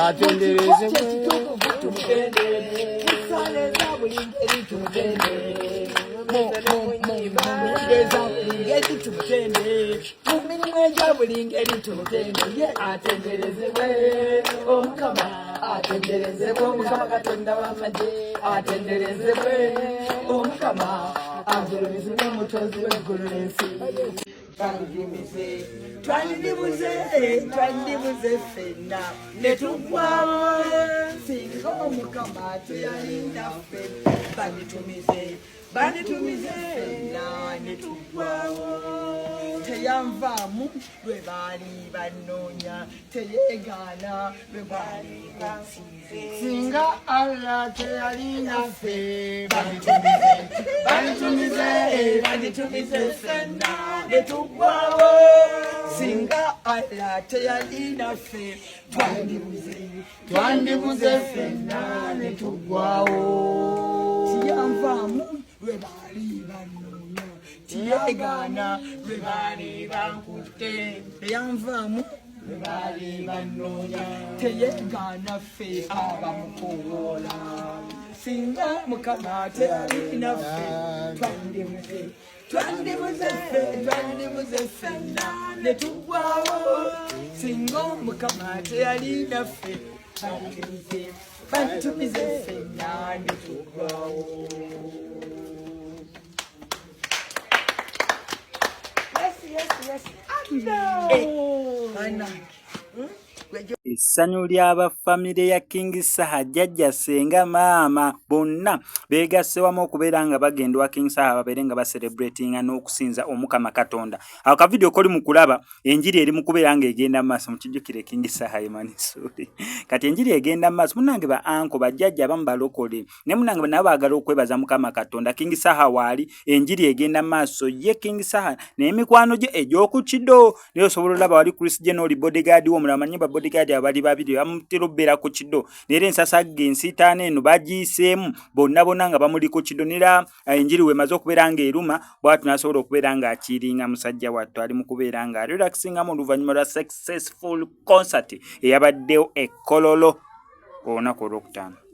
atenderezebwe saleza buli ngeri tumutendere mugeza buli ngeri tumutendere mu mirimu egya buli ngeri tumutendere ye atenderezebwe omukama atenderezebwe omukama katonda w'amagye atenderezebwe omukama agulumiza n'omutonzi w'eggulu n'ensi twandibuze ffenna ne tugwawo singa omukama teyalinaffe banditumize ffenna ne tugwawo teyanvaamu lwe baali bannoonya teyeegaana lwe baali bansize singa Allah teyalinaffe banditumize ffenna ne tugwawo singa Allah teyalinaffe twandibuze ffenna ne tugwawo tiyanvaamu lwe baali bannoonya tiyeegaana lwe baali bankutte teyanvaamu lwe baali bannoonya teyeegaana ffe abamukoowoola singa mukama teyalinaffe twandibuze ffenna ne tugwawo singa mukama teyalinaffe banditumize ffenna ne tugwawo. Yes. Essanyu ly'abafamire ya King Saha jjajja senga maama bonna beegasse wamu okubeera nga bagenda wa King Saha babeere nga baselebratinga n'okusinza omukama Katonda. Ako kavidiyo koli mu kulaba enjiri eri mu kubeera nga egenda mu maaso mukijjukire King Saha emanisuli. Kati enjiri egenda mu maaso munnange ba anko bajjajja abamu balokole ne munnange nabo baagala okwebaza mukama Katonda. King Saha waali enjiri egenda mu maaso ye King Saha n'emikwano gye egy'oku Kiddo naye osobola olaba wali Chris General bodyguard w'omulala manyi ba bodyguard abali babiri bamutera obeera ku Kiddo neera ensasa g'ensitaano eno bagiyiseemu bonna nga bamuli ku Kiddo neera enjiri wemaze okubeera nga eruma bwatu nasobola okubeera nga akiringa musajja wattu ali mu kubeera nga relaxingamu oluvannyuma lwa successful concert eyabaddewo e Kololo olunaku olwokutaano.